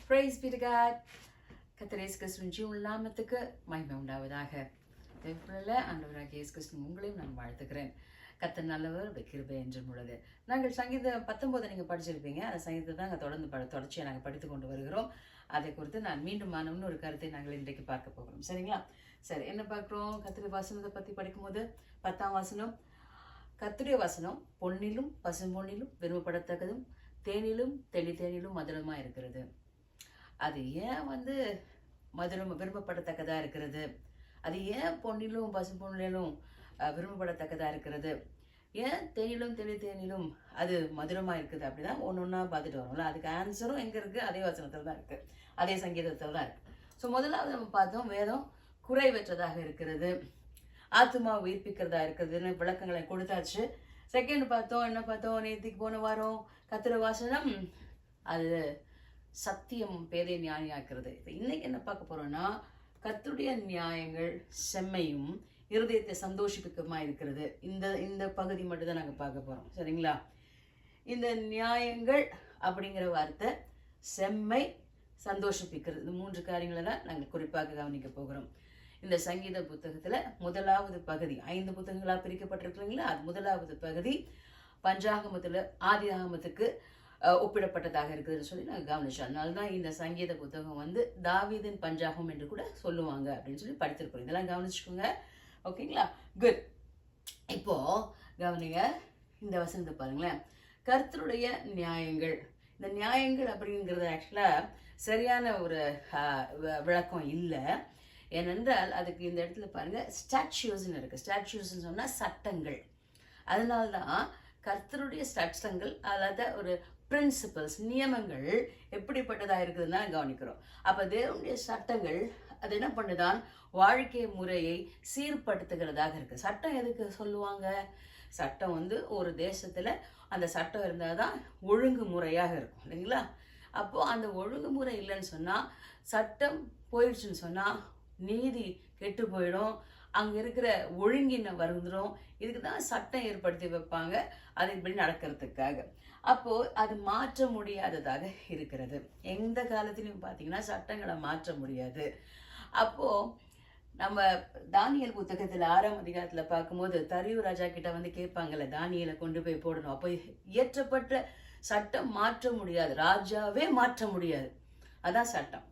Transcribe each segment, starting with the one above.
Praise be to God. கர்த்தர் இயேசு கிறிஸ்துவின் ஜீவனுள்ள நாமத்துக்கு மகிமை உண்டாவதாக. தேவனுள்ள ஆண்டவராகிய இயேசு கிறிஸ்து உங்களையும் நான் வாழ்த்துக்கிறேன். கர்த்தர் நல்லவர், கிருபை என்றும் உள்ளது. நாங்கள் சங்கீதம் 19 நீங்கள் படிச்சிருப்பீங்க. அந்த சங்கீதத்தை தான் தொடர்ச்சியாக நாங்கள் படித்து கொண்டு வருகிறோம். அதை குறித்து நான் மீண்டும் மானம்னு ஒரு கருத்தை நாங்கள் இன்றைக்கு பார்க்க போகிறோம். சரிங்களா? சரி, என்ன பார்க்குறோம்? கர்த்தருடைய வசனத்தை பற்றி படிக்கும்போது 10ஆம் வசனம், கர்த்தருடைய வசனம் பொன்னிலும் பசும்பொன்னிலும் விரும்பப்படத்தக்கதும் தேனிலும் தெளித்தேனிலும் மதுரமாக இருக்கிறது. அது ஏன் மதுரம் விரும்பப்படத்தக்கதாக இருக்கிறது? அது ஏன் பொன்னிலும் பசும்பொன்னிலும் விரும்பப்படத்தக்கதாக இருக்கிறது? ஏன் தேனிலும் தெளித்தேனிலும் அது மதுரமாக இருக்குது? அப்படிதான் ஒன்று ஒன்றா பார்த்துட்டு வரோம்ல. அதுக்கு ஆன்சரும் எங்கே இருக்குது? அதே வசனத்தில் தான் இருக்குது, அதே சங்கீதத்தில் தான் இருக்குது. ஸோ முதலாவது நம்ம பார்த்தோம், வேதம் குறைவற்றதாக இருக்கிறது, ஆத்துமா உயிர்ப்பிக்கிறதா இருக்கிறதுன்னு விளக்கங்களை கொடுத்தாச்சு. செகண்ட் பார்த்தோம், என்ன பார்த்தோம்? நேற்றுக்கு போன வாரம் கர்த்தருடைய வசனம் அது சத்தியம் பேதை நியாயமாக்குறது. இப்போ இன்னைக்கு என்ன பார்க்க போறோம்னா, கர்த்தருடைய நியாயங்கள் செம்மையும் இருதயத்தை சந்தோஷிப்பிக்கமா இருக்கிறது. இந்த பகுதி மட்டும் தான் நாங்கள் பார்க்க போறோம். சரிங்களா? இந்த நியாயங்கள் அப்படிங்கிற வார்த்தை செம்மை, சந்தோஷிப்பிக்கிறது, இந்த 3 காரியங்களை தான் நாங்கள் குறிப்பாக கவனிக்க போகிறோம். இந்த சங்கீத புத்தகத்துல முதலாவது பகுதி 5 புத்தகங்களாக பிரிக்கப்பட்டிருக்கிறீங்களா? அது முதலாவது பகுதி பஞ்சாகமத்துல ஆதி ஆகமத்துக்கு ஒப்பிடப்பட்டதாக இருக்குதுன்னு சொல்லி நாங்கள் கவனிச்சோம். அதனால தான் இந்த சங்கீத புத்தகம் தாவீதின் பஞ்சாகம் என்று கூட சொல்லுவாங்க அப்படின்னு சொல்லி படித்திருக்கோம். இதெல்லாம் கவனிச்சுக்கோங்க. ஓகேங்களா? குட். இப்போ கவனிங்க, இந்த வசனத்தை பாருங்களேன். கர்த்தருடைய நியாயங்கள். இந்த நியாயங்கள் அப்படிங்கிறது ஆக்சுவலா சரியான ஒரு விளக்கம் இல்லை. ஏனென்றால் அதுக்கு இந்த இடத்துல பாருங்க ஸ்டாட்யூஸ்ன்னு இருக்கு. ஸ்டாட்யூஸ்ன்னு சொன்னா சட்டங்கள். அதனால்தான் கர்த்தருடைய சட்டங்கள் அல்லது ஒரு பிரின்சிபல்ஸ், நியமங்கள் எப்படிப்பட்டதாக இருக்குதுன்னு கவனிக்கிறோம். அப்போ தேவனுடைய சட்டங்கள் அது என்ன பண்ணுதான்? வாழ்க்கை முறையை சீர்படுத்துகிறதாக இருக்கு. சட்டம் எதுக்கு சொல்லுவாங்க? சட்டம் ஒரு தேசத்துல அந்த சட்டம் இருந்தால் தான் ஒழுங்குமுறையாக இருக்கும், இல்லைங்களா? அப்போ அந்த ஒழுங்குமுறை இல்லைன்னு சொன்னா, சட்டம் போயிடுச்சுன்னு சொன்னா நீதி கெட்டு போயிடும், அங்க இருக்கிற ஒழுங்கின வந்துடும். இதுக்கு தான் சட்டம் ஏற்படுத்தி வைப்பாங்க, அது இப்படி நடக்கிறதுக்காக. அப்போ அது மாற்ற முடியாததாக இருக்கிறது. எந்த காலத்திலையும் பார்த்தீங்கன்னா சட்டங்களை மாற்ற முடியாது. அப்போ நம்ம தானியல் புத்தகத்துல 6ஆம் அதிகாரத்துல பார்க்கும்போது தரியு ராஜா கிட்ட கேட்பாங்கல்ல, தானியலை கொண்டு போய் போடணும். அப்போ இயற்றப்பட்ட சட்டம் மாற்ற முடியாது, ராஜாவே மாற்ற முடியாது. அதான் சட்டம்.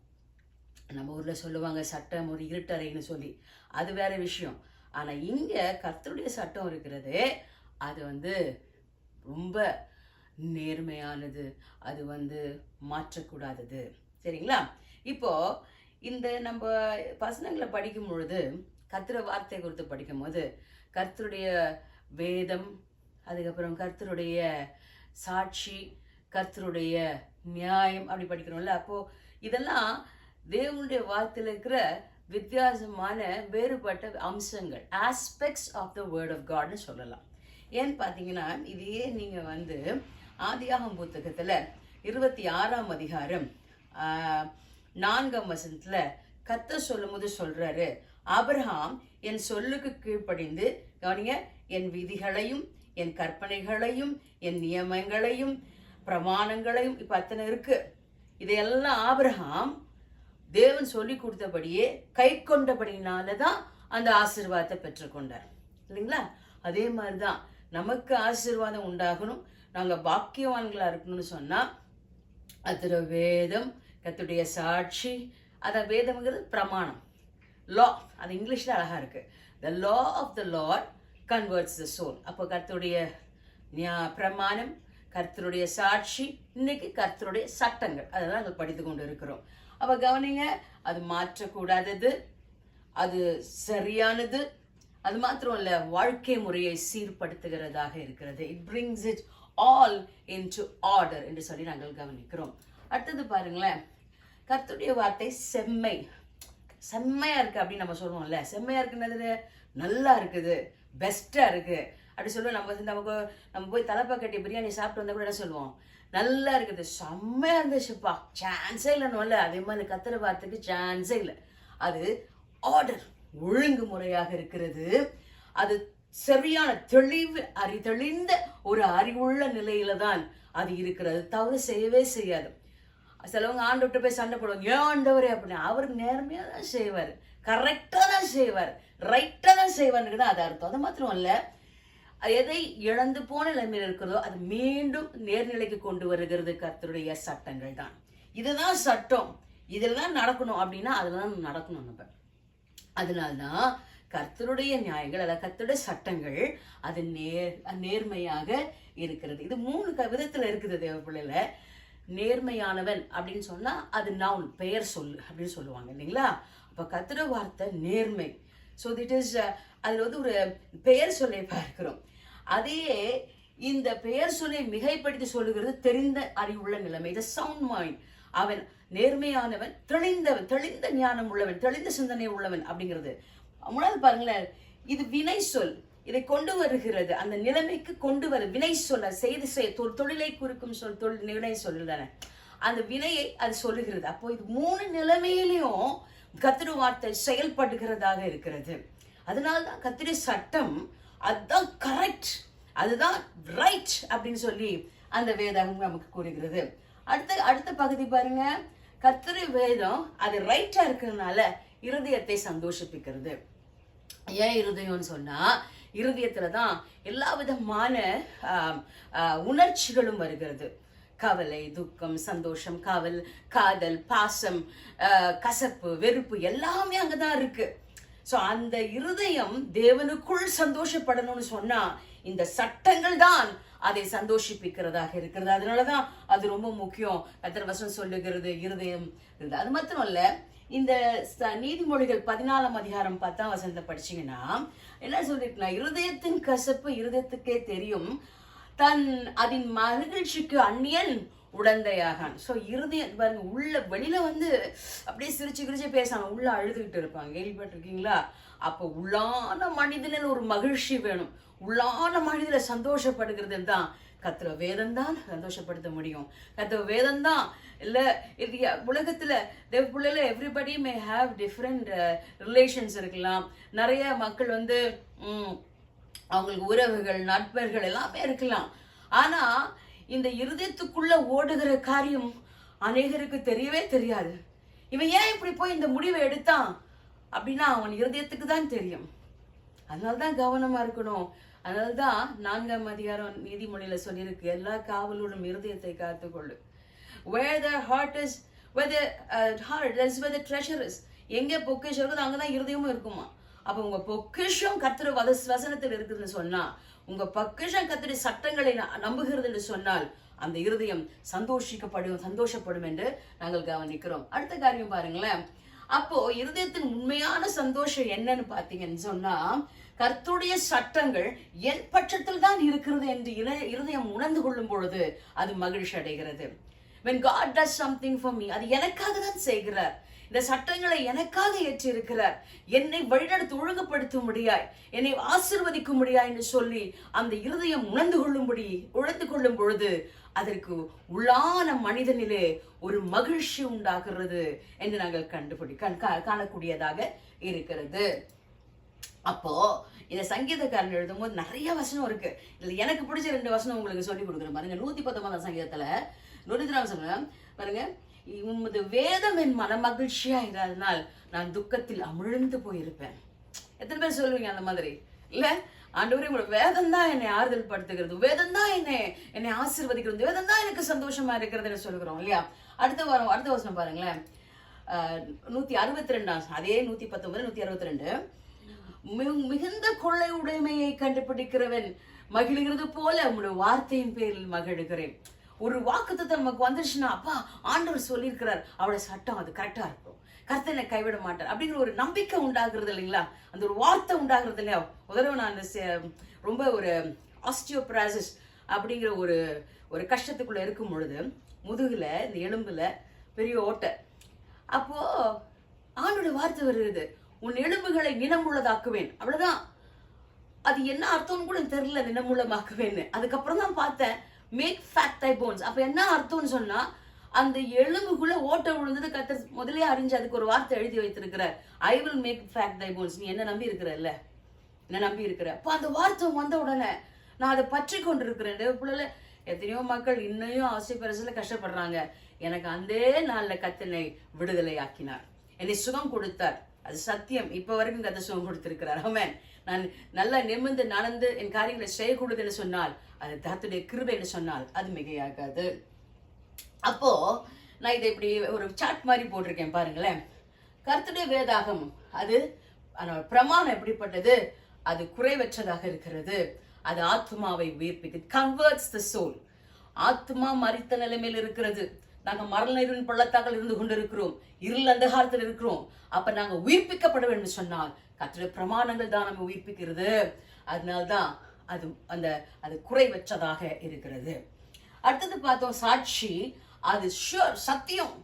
நம்ம ஊர்ல சொல்லுவாங்க சட்டம் ஒரு இருட்டறைன்னு சொல்லி, அது வேற விஷயம். ஆனா இங்க கர்த்தருடைய சட்டம் இருக்கிறது, அது ரொம்ப நேர்மையானது, அது மாற்றக்கூடாதது. சரிங்களா? இப்போ இந்த நம்ம வசனங்களை படிக்கும் பொழுது, கர்த்தருடைய வார்த்தை குறித்து படிக்கும் போது, கர்த்தருடைய வேதம், அதுக்கப்புறம் கர்த்தருடைய சாட்சி, கர்த்தருடைய நியாயம் அப்படி படிக்கிறோம்ல. அப்போ இதெல்லாம் தேவனுடைய வார்த்தையில் இருக்கிற வித்தியாசமான வேறுபட்ட அம்சங்கள், aspects of the world of காட்னு சொல்லலாம். ஏன்னு பார்த்தீங்கன்னா, இதையே நீங்கள் ஆதியாகம புத்தகத்தில் 26ஆம் அதிகாரம் 4ஆம் வசனத்துல கர்த்தர் சொல்லும் போது சொல்றாரு, ஆபிரகாம் என் சொல்லுக்கு கீழ்ப்படிந்து, கவனிங்க, என் விதிகளையும் என் கற்பனைகளையும் என் நியமங்களையும் பிரமாணங்களையும், இப்ப அத்தனை இருக்கு, இதையெல்லாம் ஆபிரகாம் தேவன் சொல்லி கொடுத்தபடியே கை கொண்டபடினாலதான் அந்த ஆசீர்வாதத்தை பெற்றுக்கொண்டார், இல்லைங்களா? அதே மாதிரிதான் நமக்கு ஆசீர்வாதம் உண்டாகணும், நாங்க பாக்கியவான்களா இருக்கணும்னு சொன்னா அதுல வேதம், கர்த்தருடைய சாட்சி, அத வேதம்ங்கிறது பிரமாணம், லா. அது இங்கிலீஷ்ல அழகா இருக்கு. The law of the Lord converts the soul. அப்போ கர்த்தருடைய பிரமாணம், கர்த்தருடைய சாட்சி, இன்னைக்கு கர்த்தருடைய சட்டங்கள், அதெல்லாம் நாங்கள் படித்து கொண்டு இருக்கிறோம். அப்ப கவனிங்க, அது மாற்றக்கூடாதது, அது சரியானது, அது மாத்திரம் இல்ல, வாழ்க்கை முறையை சீர்படுத்துகிறதாக இருக்கிறது. It brings it all into order என்று சொல்லி நாங்கள் கவனிக்கிறோம். அடுத்தது பாருங்களேன், கர்த்தருடைய வார்த்தை செம்மை. செம்மையா இருக்கு அப்படின்னு நம்ம சொல்லுவோம்ல. செம்மையா இருக்குன்னது நல்லா இருக்குது, பெஸ்டா இருக்கு அப்படி சொல்லுவோம். நம்ம போய் தலைப்பா கட்டி பிரியாணி சாப்பிட்டு வந்தா கூட என்ன சொல்லுவோம்? நல்லா இருக்குது, செம்மையா இருந்துச்சுப்பா, சான்ஸே இல்லைன்னு. அதே மாதிரி கர்த்தருடைய வார்த்தைக்கு சான்ஸே இல்லை. அது ஆர்டர், ஒழுங்குமுறையாக இருக்கிறது. அது சரியான தெளிந்த ஒரு அறிவுள்ள நிலையில தான் அது இருக்கிறது, தவறு செய்யவே செய்யாது. சிலவங்க ஆண்டவர்கிட்ட போய் சண்டை போடுவாங்க, ஏன் ஆண்டவரே அப்படின்னு. அவர் நேர்மையாக தான் செய்வார், கரெக்டாக தான் செய்வார், ரைட்டாக தான் செய்வார்னு தான் அது அர்த்தம். அது மாத்திரம் இல்ல, எதை இழந்து போன நிலைமையில் இருக்கிறதோ அது மீண்டும் நேர்நிலைக்கு கொண்டு வருகிறது கர்த்தருடைய சட்டங்கள் தான். இதுதான் சட்டம், இதில் தான் நடக்கணும் அப்படின்னா அதில் தான் நடக்கணும் நம்ம. அதனால்தான் கர்த்தருடைய நியாயங்கள், அதாவது கர்த்தருடைய சட்டங்கள் அது நேர்மையாக இருக்கிறது. இது 3 விதத்துல இருக்குது தேவ பிள்ளைல. நேர்மையானவன் அப்படின்னு சொன்னா அது நவுன், பெயர் சொல்லு அப்படின்னு சொல்லுவாங்க இல்லைங்களா. அப்ப கர்த்தருடைய வார்த்தை நேர்மை. ஸோ திட் இஸ் அதில் ஒரு பெயர் சொல்லை பார்க்கிறோம். அதே இந்த பெயர் சொல்லை மிகைப்படுத்தி சொல்லுகிறது தெரிந்த அறிவுள்ள நிலைமை, இது சவுண்ட் மைண்ட். அவன் நேர்மையானவன், தெளிந்தவன், தெளிந்த ஞானம் உள்ளவன், தெளிந்த சிந்தனை உள்ளவன் அப்படிங்கிறது. முன்னாடி பாருங்களேன், இது வினை சொல், இதை கொண்டு வருகிறது, அந்த நிலைமைக்கு கொண்டு வர வினை சொல்ல செய்து தொழிலை குறிக்கும் சொல், வினை சொல்லுதானே, அந்த வினையை அது சொல்லுகிறது. அப்போ இது 3 நிலைமையிலையும் கர்த்தருடைய வார்த்தை செயல்படுகிறதாக இருக்கிறது. அதனால்தான் கர்த்தருடைய சட்டம் அதுதான் கரெக்ட், அதுதான் ரைட் அப்படின்னு சொல்லி அந்த வேதம் நமக்கு கூறுகிறது. அடுத்த பகுதி பாருங்க, கர்த்தருடைய வேதம் அது ரைட்டா இருக்கிறதுனால இருதயத்தை சந்தோஷிப்பிக்கிறது. ஏன் இருதயம்னு சொன்னா, இருதயத்துலதான் எல்லா விதமான உணர்ச்சிகளும் வருகிறது. கவலை, துக்கம், சந்தோஷம், காதல், பாசம், கசப்பு, வெறுப்பு எல்லாமே அங்கதான் இருக்கு. சோ அந்த இருதயம் தேவனுக்குள் சந்தோஷப்படணும்னு சொன்னா இந்த சட்டங்கள் தான் அதை சந்தோஷிப்பிக்கிறதாக இருக்கிறது. அதனாலதான் அது ரொம்ப முக்கியம். கர்த்தர் வசனம் சொல்லுகிறது இருதயம். அது மாத்திரம் இல்ல, இந்த நீதிமொழிகள் 14ஆம் அதிகாரம் 10ஆம் வசனத்தை படிச்சீங்கன்னா என்ன சொல்லிருக்குன்னா, இருதயத்தின் கசப்பு இருதயத்துக்கே தெரியும், அதன் மகிழ்ச்சிக்கு அந்நியன் உடந்தையாகான். ஸோ இருதயம் பாருங்க, உள்ள வெளியில அப்படியே சிரிச்சு பேசாம உள்ள அழுதுகிட்டு இருப்பாங்க, கேள்விப்பட்டிருக்கீங்களா? அப்போ உள்ளான மனிதனில் ஒரு மகிழ்ச்சி வேணும், உள்ளான மனிதனை சந்தோஷப்படுகிறது தான் கர்த்தர் வேதம் தான் சந்தோஷப்படுத்த முடியும். கர்த்தர் வேதம் தான் இல்ல. இது உலகத்துல தேவ பிள்ளைல everybody may have different relations இருக்கலாம். நிறைய மக்கள் அவங்களுக்கு உறவுகள், நட்பர்கள் எல்லாமே இருக்கலாம். ஆனா இந்த இருதயத்துக்குள்ள ஓடுகிற காரியம் அநேகருக்கு தெரியவே தெரியாது. இவன் ஏன் இப்படி போய் இந்த முடிவை எடுத்தான் அப்படின்னா அவன் இருதயத்துக்கு தான் தெரியும். அதனால்தான் கவனமா இருக்கணும். அதனால்தான் 4ஆம் அதிகாரம் நீதிமொழியில சொல்லியிருக்கு, எல்லா காவலோடும் இருதயத்தை காத்துக்கொள்ளு. Where the heart is, where the heart, that's where the treasure is. எங்க பொக்கிஷம் இருக்குது அங்கதான் இருதயமும் இருக்குமா. அப்ப உங்க பொக்கிஷம் கர்த்தர் வசனத்தில் இருக்குதுன்னு சொன்னா, உங்க பொக்கிஷம் கர்த்தருடைய சட்டங்களை நம்புகிறது என்று சொன்னால் அந்த இருதயம் சந்தோஷப்படும் என்று நாங்கள் கவனிக்கிறோம். அடுத்த காரியம் பாருங்களேன். அப்போ இருதயத்தின் உண்மையான சந்தோஷம் என்னன்னு பாத்தீங்கன்னு சொன்னா, கர்த்தருடைய சட்டங்கள் என் பட்சத்தில் தான் இருக்கிறது என்று இருதயம் உணர்ந்து கொள்ளும் பொழுது அது மகிழ்ச்சி அடைகிறது. When God does something for me, அது எனக்காக தான் செய்கிறார். இந்த சட்டங்களை எனக்காக ஏற்றி இருக்கிறார். என்னை வழிநடத்தி ஒழுங்குபடுத்த முடியாய், என்னை ஆசீர்வதிக்க முடியாய் என்று சொல்லி அந்த இருதயம் உணர்ந்து கொள்ளும் பொழுது அதற்கு உள்ளான மனிதனிலே ஒரு மகிழ்ச்சி உண்டாகிறது என்று நாங்கள் காணக்கூடியதாக இருக்கிறது. அப்போ இந்த சங்கீதக்காரன் எழுதும் போது நிறைய வசனம் இருக்கு. இதுல எனக்கு பிடிச்ச 2 வசனம் உங்களுக்கு சொல்லி கொடுக்குறேன் பாருங்க. 119ஆம் சங்கீதத்துல 103ஆம் வசனம் பாருங்க, உமது வேதம் என் மன மகிழ்ச்சியா இராதனால் நான் துக்கத்தில் அமிழ்ந்து போயிருப்பேன். எத்தனை பேர் சொல்லுவீங்க அந்த மாதிரி? இல்ல, ஆண்டவரே உங்களோட வேதம் தான் என்னை ஆறுதல் படுத்துகிறது, வேதம் தான் என்னை ஆசீர்வதிக்கிறது, வேதம் தான் எனக்கு சந்தோஷமா இருக்கிறதுன்னு சொல்லுகிறோம் இல்லையா? அடுத்த வசனம் பாருங்களேன், 162, அதே 119 162. மிகுந்த கொள்ளை உடைமையை கண்டுபிடிக்கிறவன் மகிழ்கிறது போல உங்களுடைய வார்த்தையின் பேரில் மகிழ்கிறேன். ஒரு வாக்குத்தத்தம் நமக்கு வந்துருச்சுன்னா, அப்பா ஆண்டவர் சொல்லியிருக்கிறார், அவருடைய சட்டம் அது கரெக்டா இருக்கும், கர்த்தனை கைவிட மாட்டார் அப்படிங்கிற ஒரு நம்பிக்கை உண்டாகிறது இல்லைங்களா? அந்த ஒரு வார்த்தை உண்டாகிறது இல்லையா? உதரவு நான் ரொம்ப ஒரு ஆஸ்டியோபிராசிஸ் அப்படிங்கிற ஒரு கஷ்டத்துக்குள்ள இருக்கும் பொழுது முதுகுல இந்த எலும்புல பெரிய ஓட்டை. அப்போ ஆண்டோட வார்த்தை வருது, உன் எலும்புகளை நினமுள்ளதாக்குவேன். அவ்வளவுதான். அது என்ன அர்த்தம்னு கூட தெரியல, நினமுள்ளமாக்குவேன்னு. அதுக்கப்புறம் தான் பார்த்தேன், மேக் ஃபேட் தை போன்ஸ். அப்ப என்ன அர்த்தம்னு சொன்னா, அந்த எலும்புக்குள்ள ஓட்ட விழுந்தது கர்த்தர் முதலே அறிஞ்சு அதுக்கு ஒரு வார்த்தை எழுதி வைத்திருக்கிற, I will make fat thy bones. நீ என்ன நம்பி இருக்கிற, என்ன நம்பி இருக்கிற. அப்ப அந்த வார்த்தை வந்த உடனே நான் அதை பற்றி கொண்டிருக்கிறேன். பிள்ளைல எத்தனையோ மக்கள் இன்னையும் ஆஸ்டியோபரோசிஸ்ல கஷ்டப்படுறாங்க. எனக்கு அந்த நாள்ல கத்தனை விடுதலை ஆக்கினார், என்னை சுகம் கொடுத்தார். அது சத்தியம். இப்ப வரைக்கும் கத்த சுகம் கொடுத்திருக்கிறார். ஆமென். நான் நல்லா நிமிர்ந்து நடந்து என் காரியங்களை செய்யக்கூடாதுன்னு சொன்னால், அது கர்த்தருடைய கிருபை என்று சொன்னால் அது மிகையாகாது. அப்போ நான் இதை இப்படி ஒரு சாட் மாதிரி போட்டிருக்கேன் பாருங்களேன். கர்த்தருடைய வேதாகம் அது பிரமாணம் எப்படிப்பட்டது? அது குறைவற்றதாக இருக்கிறது. அது ஆத்மாவை உயிர்ப்பிக்கு, கன்வெர்ட்ஸ் தி சோல். ஆத்மா மரித்த நிலைமையில் இருக்கிறது. நாங்க மரண இருளின் பள்ளத்தாக்கில் இருந்து கொண்டிருக்கிறோம், இருள் அந்தகாரத்தில் இருக்கிறோம். அப்ப நாங்க உயிர்ப்பிக்கப்பட வேண்டும் சொன்னால் கர்த்தருடைய பிரமாணங்கள் தான் நம்ம உயிர்ப்பிக்கிறது. அதனால்தான் அது குறைவற்றதாக இருக்கிறது. அடுத்தது பார்த்தோம் சாட்சி. அது ஷுர், சத்தியம்.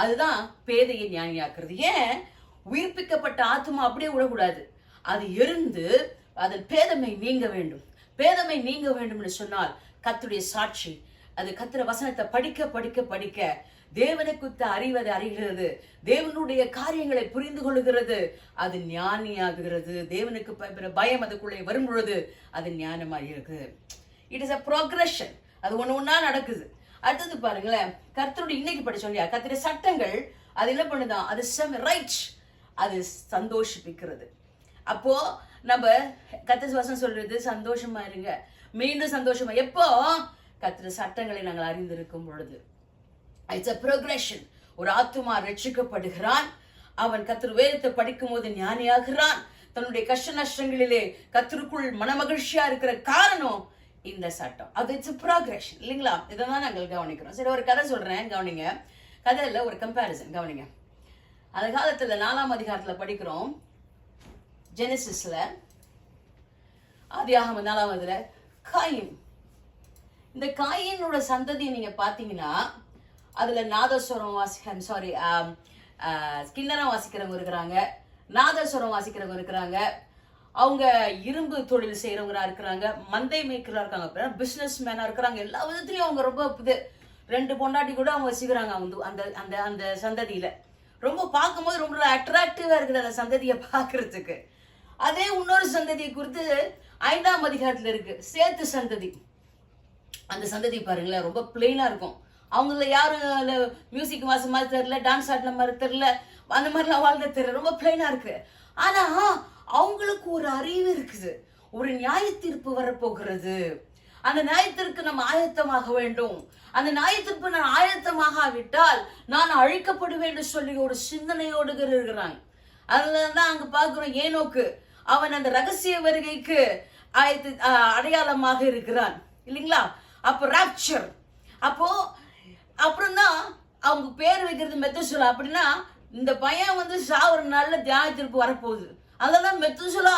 அதுதான் பேதையை ஞானியாக்குறது. ஏன்? உயிர்ப்பிக்கப்பட்ட ஆத்மா அப்படியே விடக்கூடாது. அது எரிந்து அதன் பேதமை நீங்க வேண்டும். பேதமை நீங்க வேண்டும் என்று சொன்னால் கர்த்தருடைய சாட்சி, அது கர்த்தருடைய வசனத்தை படிக்க படிக்க படிக்க தேவனை குறித்து அறிவதை அறிகிறது, தேவனுடைய காரியங்களை புரிந்து கொள்ளுகிறது, அது ஞானியாகிறது. தேவனுக்கு பயம் அதுக்குள்ளே வரும் பொழுது அது ஞானமாகிறது. It is a progression. அது ஒண்ணா நடக்குது. அடுத்தது பாருங்களேன், கர்த்தருடைய இன்னைக்கு படிச்சோம் இல்லையா, கர்த்தருடைய சட்டங்கள் அது என்ன பண்ணுதான்? அது ரைட், அது சந்தோஷிப்பிக்கிறது. அப்போ நம்ம கர்த்தர் வசனம் சொல்றது சந்தோஷமா இருங்க, மீண்டும் சந்தோஷமா. எப்போ? கர்த்தருடைய சட்டங்களை நாங்கள் அறிந்திருக்கும் பொழுது. It's a progression. ஒரு ஆத்துமா ரட்சிக்கப்படுகிறான், அவன் கர்த்தர் வேதத்தை படிக்கும் போது ஞானியாகிறான். தன்னுடைய கஷ்ட நஷ்டங்களிலே கர்த்தருக்குள் மனமகிழ்ச்சியா இருக்கிற காரணம் இந்த சட்டம். அது இட்ஸ் ப்ரோக்ரஷன் இல்லைங்களா? இதான் நாங்கள் கவனிக்கிறோம். சரி, ஒரு கதை சொல்றேன், கவனிங்க. கதையில ஒரு கம்பேரிசன் கவனிங்க. அந்த காலத்துல 4ஆம் அதிகாரத்துல படிக்கிறோம், ஜெனசிஸ்ல, ஆதியாகமம் 4ஆம் காயின். இந்த காயினோட சந்ததியை நீங்க பாத்தீங்கன்னா அதுல நாதஸ்வரம் கிண்ணறம் வாசிக்கிறவங்க இருக்கிறாங்க, நாதஸ்வரம் வாசிக்கிறவங்க இருக்கிறாங்க, அவங்க இரும்பு தொழில் செய்யறவங்களா இருக்கிறாங்க, மந்தை மேய்க்கிறா இருக்காங்க, பிசினஸ் மேனா இருக்கிறாங்க. எல்லா விதத்திலையும் அவங்க ரொம்ப 2 பொண்டாட்டி கூட அவங்க வச்சுக்கிறாங்க. அந்த அந்த அந்த சந்ததியில ரொம்ப பார்க்கும்போது ரொம்ப அட்ராக்டிவா இருக்குது அந்த சந்ததியை பார்க்கறதுக்கு. அதே இன்னொரு சந்ததியை குறித்து 5ஆம் அதிகாரத்துல இருக்கு, சேத்து சந்ததி. அந்த சந்ததி பாருங்களேன், ரொம்ப பிளெயினா இருக்கும். அவங்கள யாரும் மியூசிக் வாச மாதிரி தெரியல, டான்ஸ் ஆடின மாதிரி தெரியல, அந்த மாதிரிலாம் வாழ்க்கை தெரியல, ரொம்ப பிளெயினா இருக்கு. ஆனா அவங்களுக்கு ஒரு அறிவு இருக்குது, ஒரு நியாய தீர்ப்பு வரப்போகிறது. அந்த நியாயத்திற்கு நம்ம ஆயத்தமாக வேண்டும். அந்த நியாயத்திற்கு நான் ஆயத்தமாக விட்டால் நான் அழிக்கப்படுவேன் என்று சொல்லி ஒரு சிந்தனையோடு இருக்கிறாங்க. அதுலதான் அங்க பாக்குறோம், ஏனோக்கு அவன் அந்த ரகசிய வருகைக்கு அடையாளமாக இருக்கிறான் இல்லைங்களா? அப்போ ராப்சர். அப்போ அப்புறம் தான் அவங்க பேர் வைக்கிறது மெத்துசுலா. அப்படின்னா இந்த பையன் சாவர நாள்ல தியானத்திற்கு வரப்போகுது. அதெல்லாம் மெத்துசுலா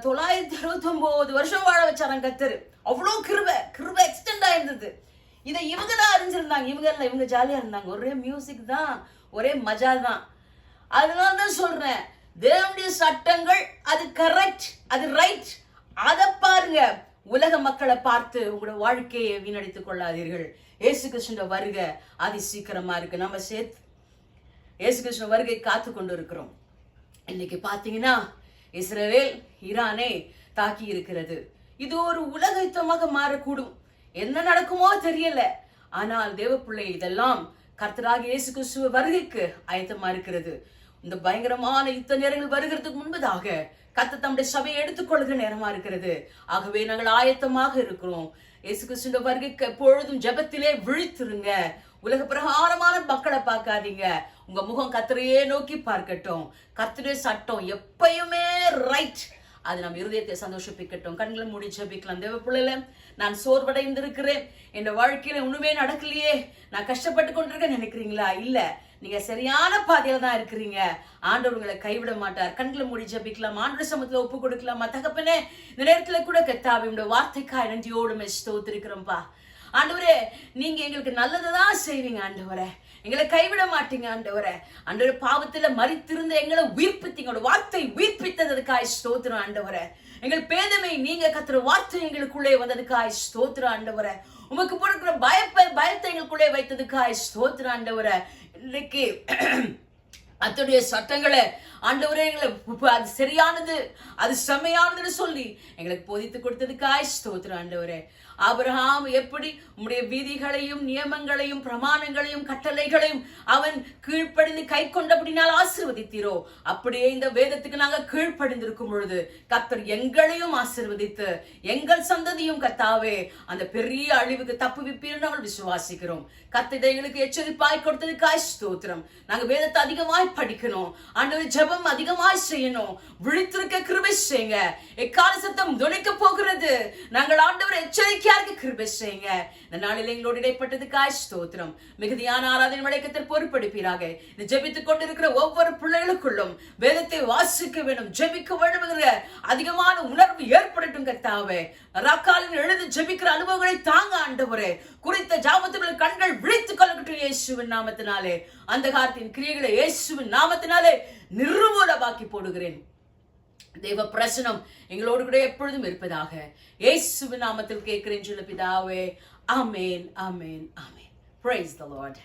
929 வருஷம் வாழ வச்சாராம் கர்த்தர். அவ்வளோ கிருபை எக்ஸ்டெண்ட் ஆயிருந்தது. இதை இவங்க தான் அறிஞ்சிருந்தாங்க. இவங்க ஜாலியா இருந்தாங்க, ஒரே மியூசிக் தான், ஒரே மஜா தான். அதனாலதான் சொல்றேன், தேவனுடைய சட்டங்கள் அது கரெக்ட், அது ரைட். அதை பாருங்க. உலக மக்களை பார்த்து உங்களோட வாழ்க்கையை வீணடித்துக் கொள்ளாதீர்கள். இயேசு கிறிஸ்துவின் வருகை அதி சீக்கிரமா இருக்கு. நம்ம சேர்த்து இயேசு கிறிஸ்துவின் வருகை காத்து கொண்டு இருக்கிறோம். இன்னைக்கு பாத்தீங்கன்னா இஸ்ரவேல் ஈரானை தாக்கி இருக்கிறது. இது ஒரு உலக யுத்தமாக மாறக்கூடும். என்ன நடக்குமோ தெரியல. ஆனால் தேவப்பிள்ளை இதெல்லாம் கர்த்தராகிய இயேசு கிறிஸ்துவ வருகைக்கு ஆயத்தமா இருக்கிறது. இந்த பயங்கரமான யுத்த நேரங்கள் வருகிறதுக்கு முன்பதாக கர்த்தர் தம்முடைய சபையை எடுத்துக்கொள்கிற நேரமா இருக்கிறது. ஆகவே நாங்கள் ஆயத்தமாக இருக்கிறோம். இயேசு கிறிஸ்துவின் வருகைக்கு எப்பொழுதும் ஜெபத்திலே விழித்திருங்க. உலக பிரகாரமான மக்களை பார்க்காதீங்க, உங்க முகம் கர்த்தரையே நோக்கி பார்க்கட்டும். கர்த்தருடைய சட்டம் எப்பயுமே ரைட். அது நம்ம இருதயத்தை சந்தோஷப்பிக்கட்டும். கண்களை மூடி ஜெபிக்கலாம். தேவ பிள்ளைல, நான் சோர்வடைந்திருக்கிறேன், என் வாழ்க்கையில ஒண்ணுமே நடக்கலையே, நான் கஷ்டப்பட்டு கொண்டிருக்கேன் நினைக்கிறீங்களா? இல்ல, நீங்க சரியான பாதையில தான் இருக்கிறீங்க. ஆண்டவர் உங்களை கைவிட மாட்டார். கண்களை மூடி ஜெபிக்கலாம், ஆண்டவர் சமத்துல ஒப்பு கொடுக்கலாமா? தகப்பனே, இந்த நேரத்துல கூட கர்த்தாவே உங்களுடைய வார்த்தைக்காய் நன்றியோடு ஸ்தோத்திரிக்கிறோம்பா. ஆண்டவரே, நீங்க எங்களுக்கு நல்லதுதான் செய்வீங்க ஆண்டவரே, எங்களை கைவிட மாட்டீங்க ஆண்டவரே. ஆண்டவரே, பாவத்துல மரித்திருந்த எங்களை உயிர்ப்பித்தீங்க, வார்த்தை உயிர்ப்பித்ததுக்காய் ஸ்தோத்திரம் ஆண்டவரே. எங்கள் பேதமை நீங்க கர்த்தர் வார்த்தை எங்களுக்குள்ளே வந்ததுக்காய் ஸ்தோத்திரம் ஆண்டவரே. உமக்கு கொடுக்கிற பயத்தை எங்களுக்குள்ளே வைத்ததுக்காய் ஸ்தோத்திரம் ஆண்டவரே. இன்னைக்கு அத்துடைய சட்டங்களை ஆண்டவரே எங்களை அது சரியானது, அது செம்மையானதுன்னு சொல்லி எங்களுக்கு போதித்து கொடுத்ததுக்காய் ஸ்தோத்திரம் ஆண்டவரே. ஆபிரகாம் எப்படி உம்முடைய விதிகளையும் நியமங்களையும் பிரமாணங்களையும் கட்டளைகளையும் அவன் கீழ்ப்படிந்து கை கொண்டபடினால் ஆசீர்வதித்தீரோ, அப்படியே இந்த வேதத்துக்கு நாங்கள் கீழ்ப்படிந்திருக்கும் பொழுது கர்த்தர் எங்களையும் ஆசீர்வதித்து எங்கள் சந்ததியும் கர்த்தாவே அந்த பெரிய அழிவுக்கு தப்புவிப்பீர் நாங்கள் விசுவாசிக்கிறோம். கர்த்தர் எங்களுக்கு எச்சரிப்பாய் கொடுத்ததுக்காய் ஸ்தோத்திரம். நாங்க வேதத்தை அதிகமாய் படிக்கணும், ஆண்டவர் ஜெபம் அதிகமாய் செய்யணும், விழித்திருக்க கிருபை செய்யுங்க. எக்கால சத்தம் துணைக்க போகிறது, நாங்கள் ஆண்டவர் எச்சரிக்கையாக கிருபை செய்யுங்க. இந்த நாளில் எங்களோடு இடைப்பட்டதுக்காய் ஸ்தோத்திரம். மிகுதியான ஆராதனை வழக்கத்தில் பொறுப்பெடுப்பீராக. இந்த ஜெபித்துக் கொண்டிருக்கிற ஒவ்வொரு பிள்ளைகளுக்குள்ளும் வேதத்தை வாசிக்க வேண்டும், ஜெபிக்க வேண்டும் என்கிற அதிகமான உணர்வு ஏற்படட்டும் கர்த்தாவே. ராக்காலில் எழுந்து ஜெபிக்கிற அனுபவங்களை தாங்க ஆண்டவரே. குறித்த ஜாபத்துகள் கண்கள் விழித்துக் கொள்ளட்டும் இயேசுவின் நாமத்தினாலே. அந்த காலத்தின் கிரியைகளை இயேசுவின் நாமத்தினாலே நிர்மூலமாக்கி போடுகிறேன். தேவ பிரசனம் எங்களோடு கூட எப்பொழுதும் இருப்பதாக இயேசுவின் நாமத்தில் கேட்கிறேன் சொல்ல பிதாவே. ஆமென், ஆமென், ஆமென். Praise the Lord.